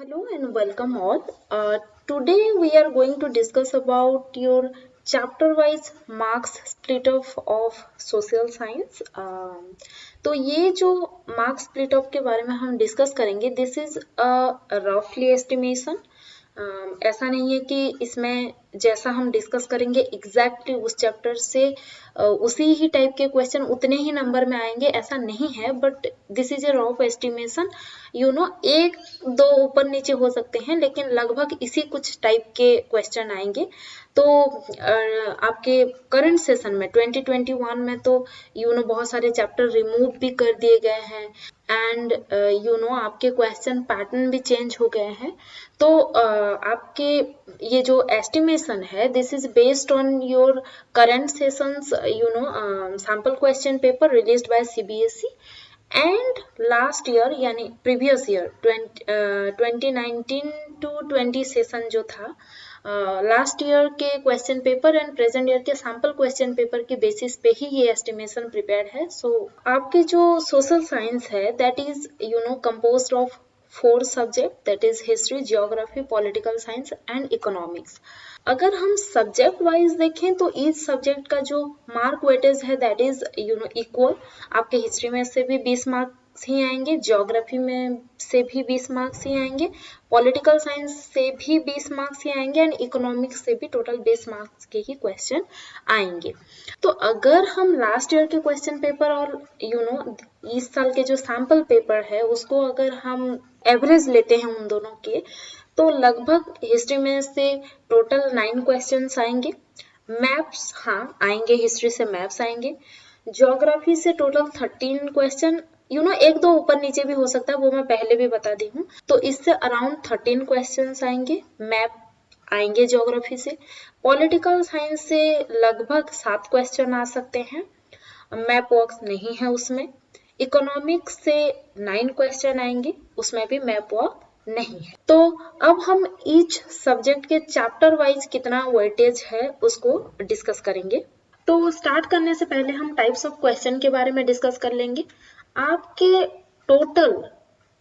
Hello and welcome all. Today we are going to discuss about your chapter-wise marks split off of social science. तो ये जो marks split off के बारे में हम discuss करेंगे, this is a roughly estimation. ऐसा नहीं है कि इसमें जैसा हम डिस्कस करेंगे एग्जैक्टली उस चैप्टर से उसी ही टाइप के क्वेश्चन उतने ही नंबर में आएंगे, ऐसा नहीं है. But this is a rough estimation. एक दो ऊपर नीचे हो सकते हैं, लेकिन लगभग इसी कुछ टाइप के क्वेश्चन आएंगे. तो आपके करंट सेशन में 2021 में तो बहुत सारे चैप्टर रिमूव भी कर दिए गए हैं एंड आपके क्वेश्चन पैटर्न भी चेंज हो गए हैं. तो आपके ये जो एस्टिमेशन है, this is based on your current sessions sample question paper released by CBSE and last year यानी प्रीवियस ईयर 2019 to 20 सेशन जो था, लास्ट ईयर के question paper and present year के सैम्पल क्वेश्चन पेपर के basis पे ही ये estimation prepared है. सो आपके जो सोशल साइंस है that is composed of 4 subject, that is history, geography, political science and economics. अगर हम सब्जेक्ट वाइज देखें तो ईच सब्जेक्ट का जो मार्क वेटेज है दैट इज इक्वल. आपके हिस्ट्री में से भी 20 मार्क्स ही आएंगे, जियोग्राफी में से भी 20 मार्क्स ही आएंगे, पॉलिटिकल साइंस से भी 20 मार्क्स ही आएंगे एंड इकोनॉमिक्स से भी टोटल 20 मार्क्स के ही क्वेश्चन आएंगे. तो अगर हम लास्ट ईयर के क्वेश्चन पेपर और इस साल के जो सैम्पल पेपर है उसको अगर हम एवरेज लेते हैं उन दोनों के, तो लगभग हिस्ट्री में से टोटल 9 क्वेश्चंस आएंगे. मैप्स आएंगे, हिस्ट्री से मैप्स आएंगे. ज्योग्राफी से टोटल 13 क्वेश्चन, एक दो ऊपर नीचे भी हो सकता है, वो मैं पहले भी बता दी हूँ. तो इससे अराउंड 13 क्वेश्चंस आएंगे. मैप आएंगे ज्योग्राफी से. पॉलिटिकल साइंस से लगभग 7 क्वेश्चन आ सकते हैं, मैप वर्क नहीं है उसमें. इकोनॉमिक्स से 9 क्वेश्चन आएंगे, उसमें भी मैप वर्क नहीं है. तो अब हम ईच सब्जेक्ट के चैप्टर वाइज कितना वेटेज है उसको डिस्कस करेंगे. तो स्टार्ट करने से पहले हम टाइप्स ऑफ क्वेश्चन के बारे में डिस्कस कर लेंगे. आपके टोटल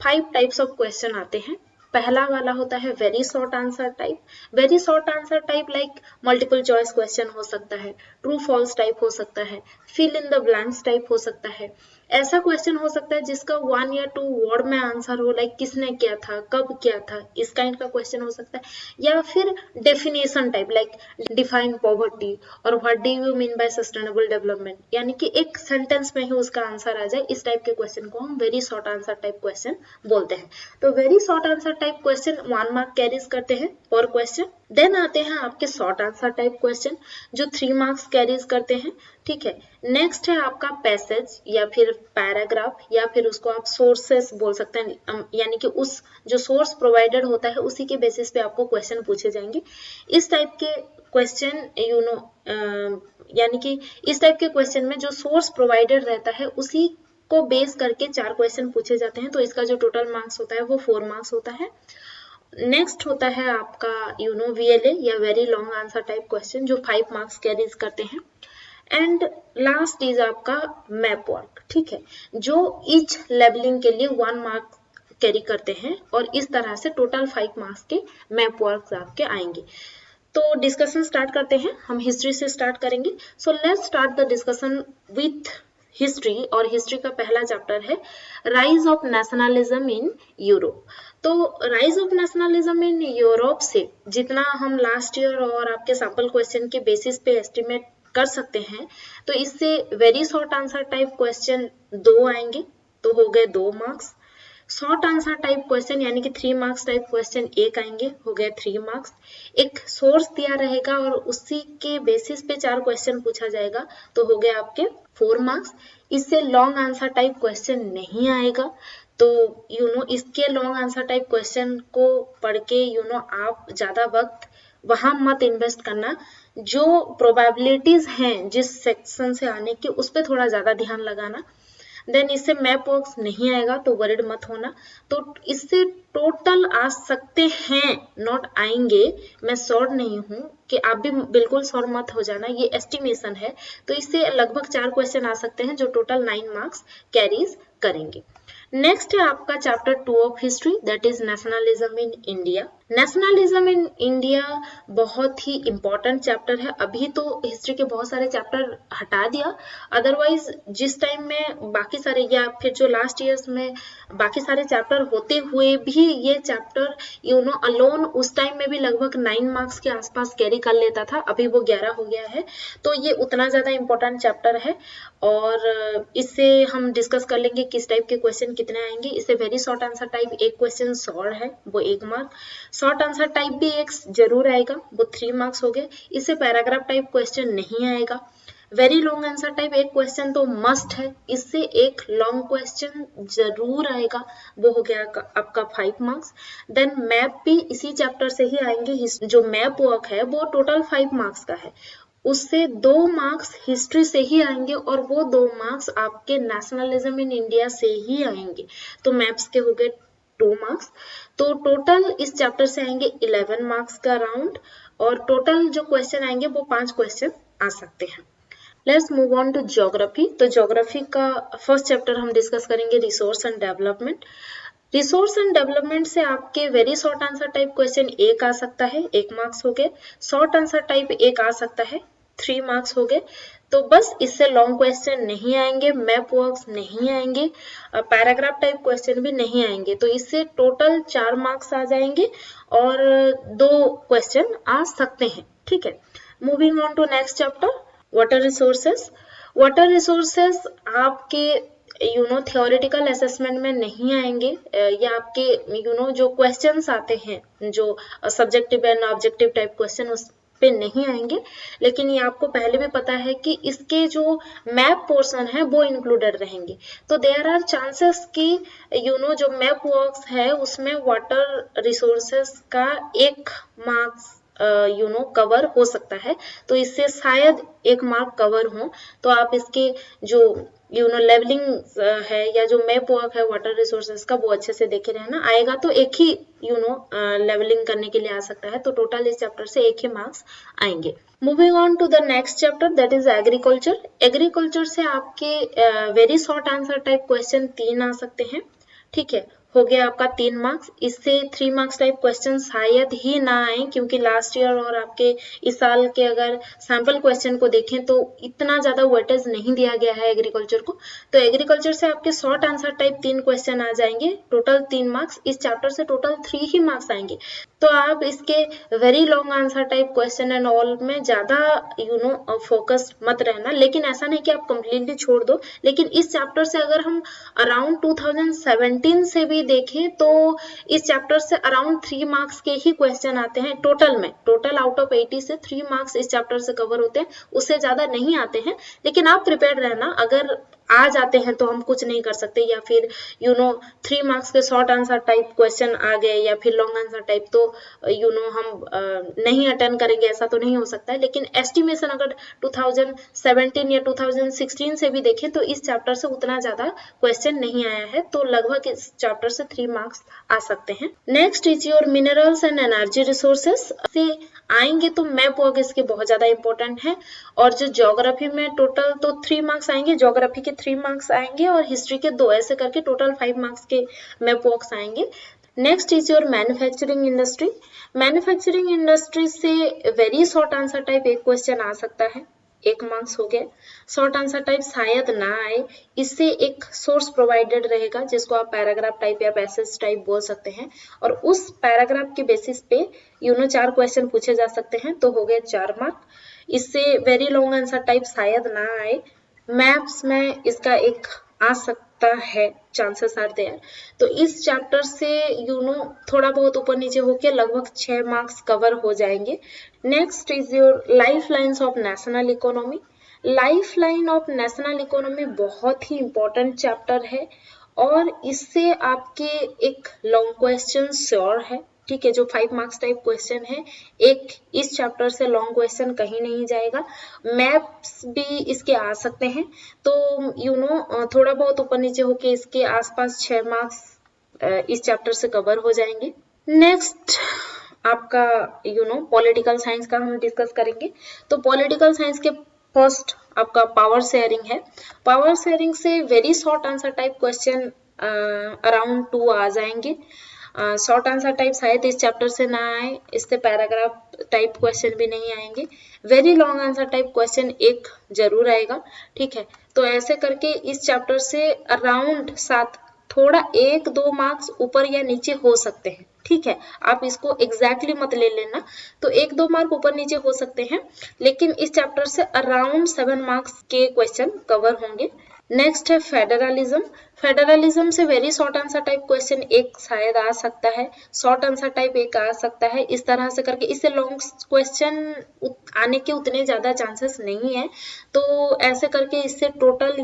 5 टाइप्स ऑफ क्वेश्चन आते हैं. पहला वाला होता है very short answer type. Very short answer type like multiple choice question हो सकता है, ट्रू फॉल्स टाइप हो सकता है, fill in the blanks type हो सकता है. ऐसा क्वेश्चन हो सकता है जिसका 1 या 2 वर्ड में आंसर हो, लाइक किसने किया था, कब किया था, इस काइंड का क्वेश्चन हो सकता है. या फिर definition type like define poverty और what do you mean by sustainable development, यानी कि एक सेंटेंस में ही उसका आंसर आ जाए. इस टाइप के क्वेश्चन को हम very short answer type question बोलते हैं. तो very short answer type question 1 mark carries करते हैं पर क्वेश्चन. देन आते हैं आपके शॉर्ट आंसर टाइप क्वेश्चन जो 3 मार्क्स कैरीज करते हैं. ठीक है. नेक्स्ट है आपका पैसेज या फिर पैराग्राफ या फिर उसको आप सोर्सेस बोल सकते हैं, यानी कि उस जो सोर्स प्रोवाइडेड होता है उसी के बेसिस पे आपको क्वेश्चन पूछे जाएंगे. इस टाइप के क्वेश्चन यानी कि इस टाइप के क्वेश्चन में जो सोर्स प्रोवाइडेड रहता है उसी को बेस करके 4 क्वेश्चन पूछे जाते हैं. तो इसका जो टोटल मार्क्स होता है वो 4 मार्क्स होता है. नेक्स्ट होता है आपका VLA या very long answer type question जो 5 मार्क्स कैरीज करते हैं. एंड लास्ट इज आपका मैप वर्क. ठीक है, जो ईच लेबलिंग के लिए 1 मार्क कैरी करते हैं और इस तरह से टोटल 5 मार्क्स के मैप वर्क आपके आएंगे. तो डिस्कशन स्टार्ट करते हैं. हम हिस्ट्री से स्टार्ट करेंगे. So let's start the discussion with history. और हिस्ट्री का पहला चैप्टर है rise of nationalism in Europe. तो rise of nationalism in Europe से जितना हम लास्ट ईयर और आपके सैंपल क्वेश्चन के बेसिस पे एस्टिमेट कर सकते हैं, तो इससे very short answer type question 2 आएंगे, तो हो गए 2 marks. Short answer type question यानी कि 3 मार्क्स टाइप क्वेश्चन 1 आएंगे, हो गए 3 मार्क्स. एक सोर्स दिया रहेगा और उसी के बेसिस पे 4 क्वेश्चन पूछा जाएगा, तो हो गए आपके 4 मार्क्स. इससे लॉन्ग आंसर टाइप क्वेश्चन नहीं आएगा. तो इसके लॉन्ग आंसर टाइप क्वेश्चन को पढ़ के आप ज्यादा वक्त वहां मत इन्वेस्ट करना. जो प्रोबेबिलिटीज हैं जिस सेक्शन से आने की उस पर थोड़ा ज्यादा ध्यान लगाना. देन इससे मैप वर्क्स नहीं आएगा तो वरिड मत होना. तो इससे टोटल आ सकते हैं, नॉट आएंगे. मैं श्योर नहीं हूँ कि आप भी बिल्कुल श्योर मत हो जाना, ये एस्टिमेशन है. तो इससे लगभग 4 क्वेश्चन आ सकते हैं जो टोटल 9 मार्क्स कैरीज करेंगे. नेक्स्ट है आपका chapter 2 of history, that is nationalism in India. Nationalism in India बहुत ही इंपॉर्टेंट चैप्टर है। अभी तो हिस्ट्री के बहुत सारे चैप्टर हटा दिया, अदरवाइज जिस टाइम में बाकी सारे या फिर जो लास्ट ईयर्स में बाकी सारे चैप्टर होते हुए भी ये चैप्टर अलोन उस टाइम में भी लगभग 9 मार्क्स के आसपास कैरी कर लेता था, अभी वो 11 हो गया है। तो ये उतना ज्यादा इंपॉर्टेंट चैप्टर है और इससे हम डिस्कस कर लेंगे किस टाइप के क्वेश्चन कितने आएंगे। इससे वेरी शॉर्ट आंसर टाइप एक क्वेश्चन शॉर्ट है, वो 1 मार्क। शॉर्ट आंसर टाइप भी एक जरूर आएगा, वो 3 मार्क्स हो गए। इससे पैराग्राफ टाइप क्वेश्चन नहीं आएगा। वेरी लॉन्ग आंसर टाइप एक क्वेश्चन तो मस्ट है, इससे एक लॉन्ग क्वेश्चन जरूर आएगा, वो हो गया आपका 5 मार्क्स। देन मैप भी इसी चैप्टर से ही आएंगे। जो मैप वर्क है वो टोटल 5 मार्क्स का है, उससे 2 मार्क्स हिस्ट्री से ही आएंगे और वो 2 मार्क्स आपके नेशनलिज्म इन इंडिया से ही आएंगे। तो मैप्स के हो गए 2 मार्क्स। तो टोटल इस चैप्टर से आएंगे 11 मार्क्स का राउंड और टोटल जो क्वेश्चन आएंगे वो 5 क्वेश्चन आ सकते हैं। Let's move on to geography. तो ज्योग्राफी का फर्स्ट चैप्टर हम डिस्कस करेंगे resource and development. Resource and development से आपके very short answer type question 1 आ सकता है, 1 मार्क्स हो गए। शॉर्ट आंसर टाइप 1 आ सकता है, 3 मार्क्स हो गए। तो बस इससे लॉन्ग क्वेश्चन नहीं आएंगे, मैप वर्क्स नहीं आएंगे, पैराग्राफ टाइप क्वेश्चन भी नहीं आएंगे। तो इससे टोटल 4 मार्क्स आ जाएंगे और 2 क्वेश्चन आ सकते हैं। ठीक है, moving on to next chapter water resources. Water resources आपके थियोरेटिकल असेसमेंट में नहीं आएंगे या आपके जो क्वेश्चंस आते हैं जो subjective and objective type question उस पे नहीं आएंगे, लेकिन ये आपको पहले भी पता है कि इसके जो मैप पोर्शन है वो इंक्लूडेड रहेंगे। तो देयर आर चांसेस कि जो मैप वर्क्स है उसमें वाटर रिसोर्सेस का 1 मार्क्स कवर हो सकता है, तो इससे शायद 1 मार्क कवर हो। तो आप इसके जो लेवलिंग है या जो मैप वर्क है वाटर रिसोर्सेज का वो अच्छे से देखे रहना, आएगा तो एक ही लेवलिंग करने के लिए आ सकता है। तो टोटल इस चैप्टर से 1 ही मार्क्स आएंगे। Moving on to the next chapter that is agriculture. Agriculture से आपके very short answer type question 3 आ सकते हैं। ठीक है, हो गया आपका 3 मार्क्स। इससे 3 मार्क्स टाइप क्वेश्चन शायद ही ना आए, क्योंकि लास्ट ईयर और आपके इस साल के अगर सैंपल क्वेश्चन को देखें तो इतना ज्यादा वेटेज नहीं दिया गया है एग्रीकल्चर को। तो एग्रीकल्चर से आपके शॉर्ट आंसर टाइप 3 क्वेश्चन आ जाएंगे, टोटल 3 मार्क्स। इस चैप्टर से टोटल 3 ही मार्क्स आएंगे। तो आप इसके very long answer type question and all में ज्यादा फोकस मत रहना, लेकिन ऐसा नहीं कि आप कंप्लीटली छोड़ दो। लेकिन इस चैप्टर से अगर हम अराउंड 2017 से भी देखें तो इस चैप्टर से अराउंड 3 मार्क्स के ही क्वेश्चन आते हैं टोटल में। टोटल आउट ऑफ 80 से 3 मार्क्स इस चैप्टर से कवर होते हैं, उससे ज्यादा नहीं आते हैं। लेकिन आप प्रिपेयर रहना, अगर आ जाते हैं तो हम कुछ नहीं कर सकते, या फिर 3 मार्क्स के शॉर्ट आंसर टाइप क्वेश्चन आ गए या फिर लॉन्ग आंसर टाइप तो हम नहीं अटेंड करेंगे, ऐसा तो नहीं हो सकता है। लेकिन एस्टिमेशन अगर 2017 या 2016 से भी देखें तो इस चैप्टर से उतना ज्यादा क्वेश्चन नहीं आया है, तो लगभग इस चैप्टर से 3 मार्क्स आ सकते हैं। Next is your minerals and energy resources से आएंगे तो मैप वर्क इसके बहुत ज्यादा इंपॉर्टेंट है। और जो ज्योग्राफी में टोटल तो 3 मार्क्स आएंगे, ज्योग्राफी के 3 मार्क्स आएंगे और हिस्ट्री के 2, ऐसे करके टोटल 5 मार्क्स के मैप वर्क्स आएंगे। Next is your manufacturing industry. Manufacturing industry से very short answer type 1 question आ सकता है, 1 मार्क्स हो गए। शॉर्ट आंसर टाइप शायद ना आए, इससे एक सोर्स प्रोवाइडेड रहेगा जिसको आप पैराग्राफ टाइप या पैसेज टाइप बोल सकते हैं, और उस पैराग्राफ के बेसिस पे 4 क्वेश्चन पूछे जा सकते हैं, तो हो गए 4 मार्क। इससे वेरी लॉन्ग आंसर टाइप शायद ना आए। मैप्स में इसका एक आ सकता है, चांसेस आर देयर। तो इस चैप्टर से थोड़ा बहुत ऊपर नीचे होके लगभग 6 मार्क्स कवर हो जाएंगे। Next is your life lines of national economy. Life line of national economy बहुत ही इंपॉर्टेंट चैप्टर है और इससे आपके एक लॉन्ग क्वेश्चन श्योर है। ठीक है, जो 5 मार्क्स टाइप क्वेश्चन है, एक इस चैप्टर से लॉन्ग क्वेश्चन कहीं नहीं जाएगा। मैप्स भी इसके आ सकते हैं, तो थोड़ा बहुत ऊपर नीचे होके इसके आसपास 6 मार्क्स इस चैप्टर से कवर हो जाएंगे। नेक्स्ट आपका पॉलिटिकल साइंस का हम डिस्कस करेंगे। तो पॉलिटिकल साइंस के फर्स्ट आपका पावर शेयरिंग है। पावर शेयरिंग से very short answer type question around 2 आ जाएंगे। शॉर्ट आंसर टाइप शायद इस चैप्टर से ना आए, इससे पैराग्राफ टाइप क्वेश्चन भी नहीं आएंगे। Very long answer type question एक जरूर आएगा, ठीक है। तो ऐसे करके इस चैप्टर से अराउंड 7, थोड़ा 1-2 मार्क्स ऊपर या नीचे हो सकते हैं, ठीक है। आप इसको एग्जैक्टली मत ले लेना, तो 1-2 मार्क ऊपर नीचे हो सकते हैं, लेकिन इस चैप्टर से अराउंड 7 मार्क्स के क्वेश्चन कवर होंगे। नेक्स्ट है फेडरलिज्म। फेडरलिज्म से very short answer type question एक शायद आ सकता है, शॉर्ट आंसर टाइप एक आ सकता है, इस तरह से करके। इससे लॉन्ग क्वेश्चन आने के उतने ज्यादा चांसेस नहीं है, तो ऐसे करके इससे टोटल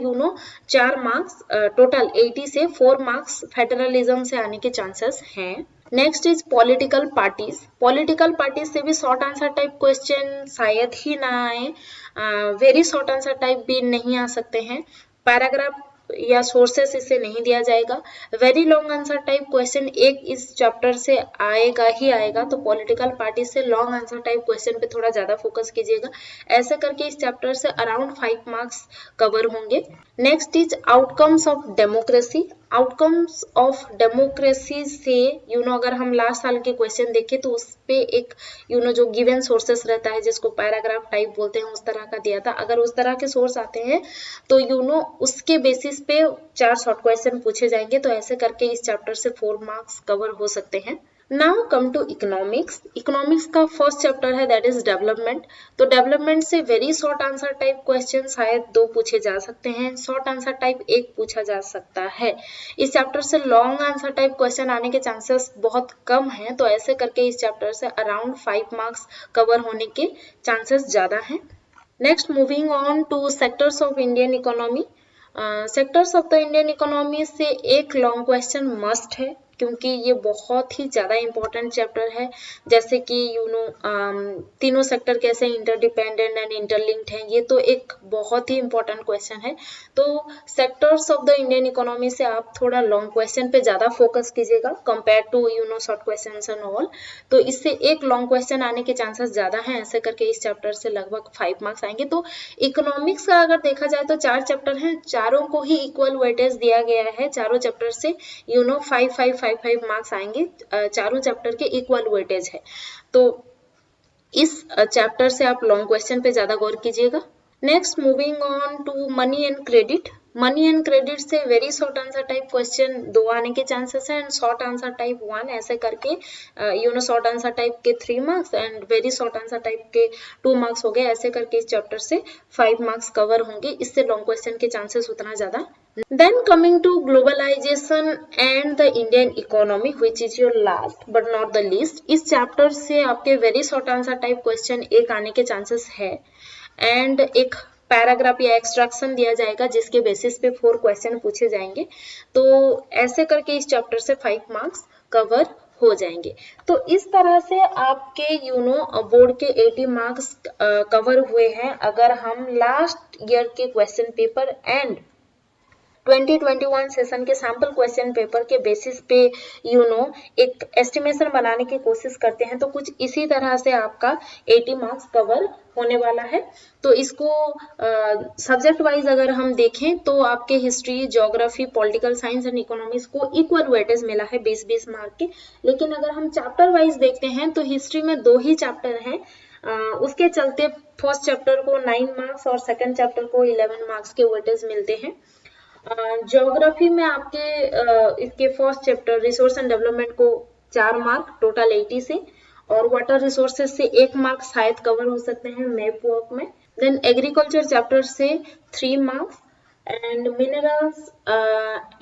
4 मार्क्स, टोटल 80 से 4 मार्क्स फेडरलिज्म से आने के चांसेस हैं। Next is political parties. Political parties से भी शॉर्ट आंसर टाइप क्वेश्चन शायद ही ना आए, वेरी शॉर्ट आंसर टाइप भी नहीं आ सकते हैं, पैराग्राफ या सोर्सेस इससे नहीं दिया जाएगा। Very long answer type question एक इस चैप्टर से आएगा ही आएगा, तो पॉलिटिकल पार्टी से लॉन्ग आंसर टाइप क्वेश्चन पे थोड़ा ज्यादा फोकस कीजिएगा। ऐसे करके इस चैप्टर से अराउंड 5 मार्क्स कवर होंगे। Next is outcomes of democracy. Outcomes of democracy से अगर हम लास्ट साल के क्वेश्चन देखें तो उस पे एक जो गिवन सोर्सेस रहता है जिसको पैराग्राफ टाइप बोलते हैं, उस तरह का दिया था। अगर उस तरह के सोर्स आते हैं तो उसके बेसिस पे 4 शॉर्ट क्वेश्चन पूछे जाएंगे, तो ऐसे करके इस चैप्टर से 4 मार्क्स कवर हो सकते हैं। Now come to economics. Economics का फर्स्ट चैप्टर है दैट इज डेवलपमेंट। तो डेवलपमेंट से very short answer type question शायद 2 पूछे जा सकते हैं, शॉर्ट आंसर टाइप 1 पूछा जा सकता है। इस चैप्टर से लॉन्ग आंसर टाइप क्वेश्चन आने के चांसेस बहुत कम हैं, तो ऐसे करके इस चैप्टर से अराउंड 5 मार्क्स कवर होने के चांसेस ज्यादा हैं। Next moving on to sectors of Indian economy. Sectors of the Indian economy से एक लॉन्ग क्वेश्चन मस्ट है, क्योंकि ये बहुत ही ज्यादा इंपॉर्टेंट चैप्टर है। जैसे कि तीनों सेक्टर कैसे इंटरडिपेंडेंट एंड इंटरलिंक्ड हैं, ये तो एक बहुत ही इंपॉर्टेंट क्वेश्चन है। तो sectors of the Indian economy से आप थोड़ा लॉन्ग क्वेश्चन पे ज्यादा फोकस कीजिएगा compare to short questions and all. तो इससे एक लॉन्ग क्वेश्चन आने के चांसेस ज्यादा हैं, ऐसे करके इस चैप्टर से लगभग 5 मार्क्स आएंगे। तो इकोनॉमिक्स का अगर देखा जाए तो 4 चैप्टर हैं, चारों को ही इक्वल वेटेज दिया गया है। चारों चैप्टर से 5 मार्क्स आएंगे, चारों चैप्टर के इक्वल वेटेज है। तो इस चैप्टर से आप लॉन्ग क्वेश्चन पे ज्यादा गौर कीजिएगा। Next moving on to money and credit. Money and credit से very short answer type question 2 आने के चांसेस हैं, एंड शॉर्ट आंसर टाइप 1, ऐसे करके शॉर्ट आंसर टाइप के 3 marks and very short answer type के 2 मार्क्स हो गए। ऐसे करके इस चैप्टर से 5 मार्क्स कवर होंगे, इससे लॉन्ग क्वेश्चन के चांसेस उतना ज्यादा। Then coming to globalization and the Indian economy, which is your last but not the least. इस चैप्टर से आपके very short answer type question एक आने के चांसेस है, एंड एक पैराग्राफ या एक्सट्रैक्शन दिया जाएगा जिसके बेसिस पे 4 क्वेश्चन पूछे जाएंगे। तो ऐसे करके इस चैप्टर से 5 मार्क्स कवर हो जाएंगे। तो इस तरह से आपके बोर्ड के 80 मार्क्स कवर हुए हैं, अगर हम लास्ट ईयर के क्वेश्चन पेपर एंड 2021 सेशन के सैंपल क्वेश्चन पेपर के बेसिस पे एक एस्टिमेशन बनाने की कोशिश करते हैं, तो कुछ इसी तरह से आपका 80 मार्क्स कवर होने वाला है। तो इसको सब्जेक्ट वाइज अगर हम देखें तो आपके history, geography, political science and economics को इक्वल वेटेज मिला है 20-20 मार्क के। लेकिन अगर हम चैप्टर वाइज देखते हैं तो हिस्ट्री में 2 ही चैप्टर हैं, उसके चलते फर्स्ट चैप्टर को 9 मार्क्स और सेकेंड चैप्टर को 11 मार्क्स के वेटेज मिलते हैं। ज्योग्राफी में आपके इसके first chapter resource and development को 4 मार्क टोटल 80 से, और वाटर रिसोर्सेज से 1 मार्क शायद कवर हो सकते हैं मैप वर्क में। देन एग्रीकल्चर चैप्टर से 3 marks, and minerals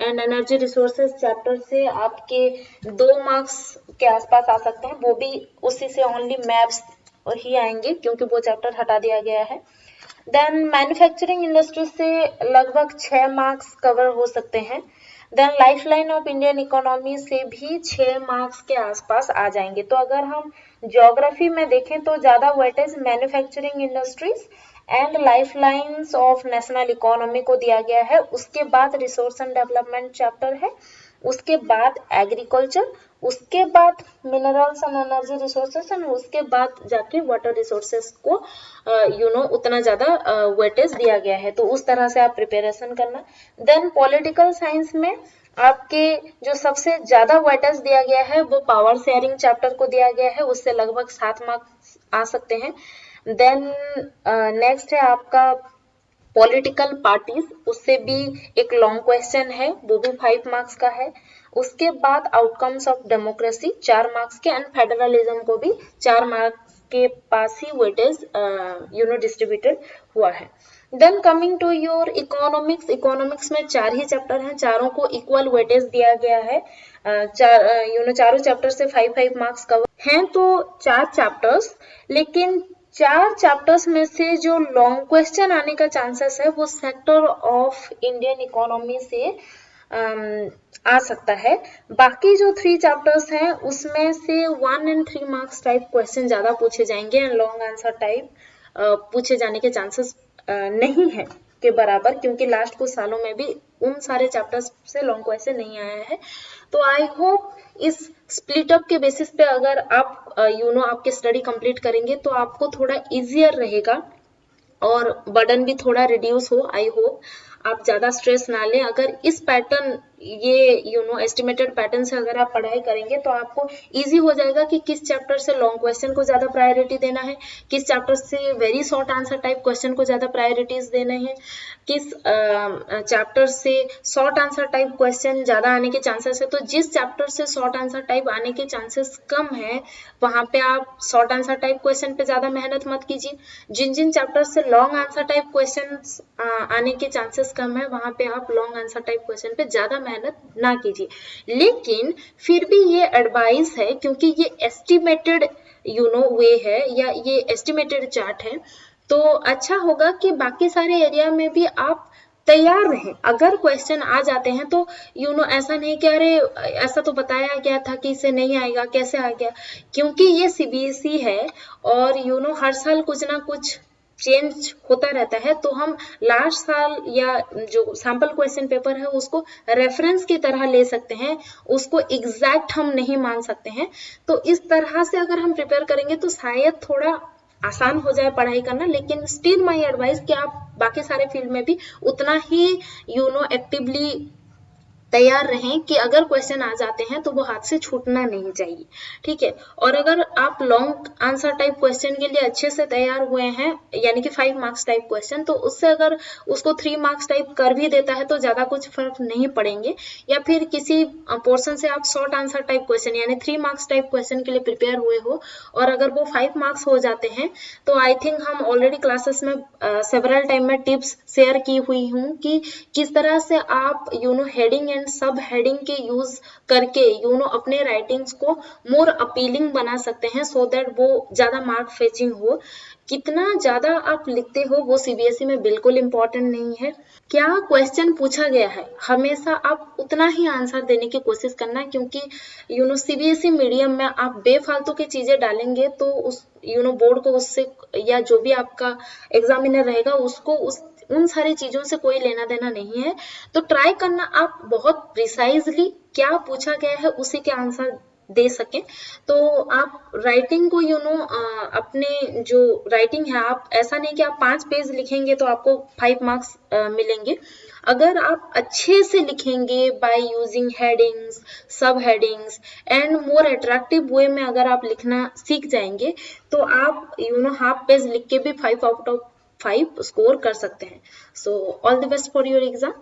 and energy resources chapter से आपके 2 मार्क्स के आसपास आ सकते हैं, वो भी उसी से ओनली मैप्स ही आएंगे क्योंकि वो चैप्टर हटा दिया गया है। देन मैन्युफैक्चरिंग इंडस्ट्री से लगभग 6 मार्क्स कवर हो सकते हैं। Then lifeline of Indian economy से भी 6 मार्क्स के आसपास आ जाएंगे। तो अगर हम ज्योग्राफी में देखें तो ज्यादा weightage manufacturing industries and lifelines of national economy को दिया गया है। उसके बाद रिसोर्स एंड डेवलपमेंट चैप्टर है, उसके बाद एग्रीकल्चर, उसके बाद minerals and energy resources, and उसके बाद जाके वाटर रिसोर्सेस को उतना ज्यादा वेटेज दिया गया है। तो उस तरह से आप प्रिपरेशन करना। देन पॉलिटिकल साइंस में आपके जो सबसे ज्यादा वेटेज दिया गया है वो पावर शेयरिंग चैप्टर को दिया गया है, उससे लगभग 7 मार्क्स आ सकते हैं। देन नेक्स्ट है आपका पॉलिटिकल पार्टीज, उससे भी एक लॉन्ग क्वेश्चन है, वो भी 5 मार्क्स का है। उसके बाद आउटकम्स ऑफ डेमोक्रेसी 4 मार्क्स के, एंड फेडरलिज्म को भी 4 मार्क्स के पास ही वेटेज डिस्ट्रीब्यूटेड हुआ है। Then coming to your economics, economics में 4 ही चैप्टर हैं, चारों को इक्वल वेटेज दिया गया है। चारों चैप्टर से 5 मार्क्स कवर हैं, तो 4 चैप्टर्स, लेकिन 4 चैप्टर्स में से जो लॉन्ग क्वेश्चन आने का चांसेस है वो सेक्टर ऑफ इंडियन इकोनॉमी से आ सकता है। बाकी जो 3 चैप्टर्स हैं उसमें से 1 and 3 मार्क्स टाइप क्वेश्चन ज्यादा पूछे जाएंगे, एंड लॉन्ग आंसर टाइप पूछे जाने के चांसेस नहीं है के बराबर, क्योंकि लास्ट कुछ सालों में भी उन सारे चैप्टर्स से लॉन्ग क्वेश्चन नहीं आया है। तो आई होप इस स्प्लिट अप के बेसिस पे अगर आप आपके स्टडी कंप्लीट करेंगे तो आपको थोड़ा इजियर रहेगा और बर्डन भी थोड़ा रिड्यूस हो। आई होप आप ज्यादा स्ट्रेस ना लें। अगर इस पैटर्न ये एस्टिमेटेड पैटर्न से अगर आप पढ़ाई करेंगे तो आपको इजी हो जाएगा कि किस चैप्टर से लॉन्ग क्वेश्चन को ज्यादा प्रायोरिटी देना है, किस चैप्टर से very short answer type question को ज्यादा प्रायोरिटीज देना है, किस चैप्टर से शॉर्ट आंसर टाइप क्वेश्चन ज्यादा आने के चांसेस है। तो जिस चैप्टर से शॉर्ट आंसर टाइप आने के चांसेस कम है वहां पे आप शॉर्ट आंसर टाइप क्वेश्चन पे ज्यादा मेहनत मत कीजिए। जिन जिन चैप्टर से लॉन्ग आंसर टाइप क्वेश्चन आने के चांसेस कम है वहां पे आप लॉन्ग आंसर टाइप क्वेश्चन पे ज्यादा मेहनत ना कीजिए। लेकिन फिर भी ये एडवाइस है, क्योंकि ये एस्टिमेटेड वे है या ये एस्टिमेटेड चार्ट है, तो अच्छा होगा कि बाकी सारे एरिया में भी आप तैयार रहें। अगर क्वेश्चन आ जाते हैं तो ऐसा नहीं कि अरे ऐसा तो बताया गया था कि इसे नहीं आएगा, कैसे आ गया, क्योंकि ये सीबीएसई है और हर साल कुछ ना कुछ चेंज होता रहता है। तो हम लास्ट साल या जो सैंपल क्वेश्चन पेपर है उसको रेफरेंस की तरह ले सकते हैं, उसको एग्जैक्ट हम नहीं मान सकते हैं। तो इस तरह से अगर हम प्रिपेयर करेंगे तो शायद थोड़ा आसान हो जाए पढ़ाई करना। लेकिन स्टिल माय एडवाइस कि आप बाकी सारे फील्ड में भी उतना ही एक्टिवली तैयार रहें कि अगर क्वेश्चन आ जाते हैं तो वो हाथ से छूटना नहीं चाहिए, ठीक है। और अगर आप लॉन्ग आंसर टाइप क्वेश्चन के लिए अच्छे से तैयार हुए हैं, यानी कि 5 मार्क्स टाइप क्वेश्चन, तो उससे अगर उसको 3 मार्क्स टाइप कर भी देता है तो ज्यादा कुछ फर्क नहीं पड़ेंगे। या फिर किसी पोर्शन से आप शॉर्ट आंसर टाइप क्वेश्चन यानी 3 मार्क्स टाइप क्वेश्चन के लिए प्रिपेयर हुए हो और अगर वो 5 मार्क्स हो जाते हैं, तो आई थिंक हम ऑलरेडी क्लासेस में सेवरल टाइम में टिप्स शेयर की हुई हूँ कि किस तरह से आप हेडिंग एंड सब हेडिंग के यूज करके अपने राइटिंग्स को मोर अपीलिंग बना सकते हैं, सो दैट वो ज्यादा मार्क फेचिंग हो। कितना ज्यादा आप लिखते हो वो सीबीएसई में बिल्कुल इंपॉर्टेंट नहीं है। क्या क्वेश्चन पूछा गया है हमेशा आप उतना ही आंसर देने की कोशिश करना, क्योंकि सीबीएसई मीडियम में आप बेफालतू की चीजें डालेंगे तो उस बोर्ड को उससे या जो भी आपका एग्जामिनर रहेगा उसको उन सारी चीजों से कोई लेना देना नहीं है। तो ट्राई करना आप बहुत प्रिसाइजली क्या पूछा गया है उसी के आंसर दे सके। तो आप राइटिंग को अपने जो राइटिंग है, आप ऐसा नहीं कि आप 5 पेज लिखेंगे तो आपको 5 मार्क्स मिलेंगे। अगर आप अच्छे से लिखेंगे बाय यूजिंग हेडिंग्स, सब हेडिंग्स एंड मोर अट्रैक्टिव वे में अगर आप लिखना सीख जाएंगे तो आप हाफ पेज लिख के भी 5 आउट ऑफ 5 स्कोर कर सकते हैं। So all the best for your exam.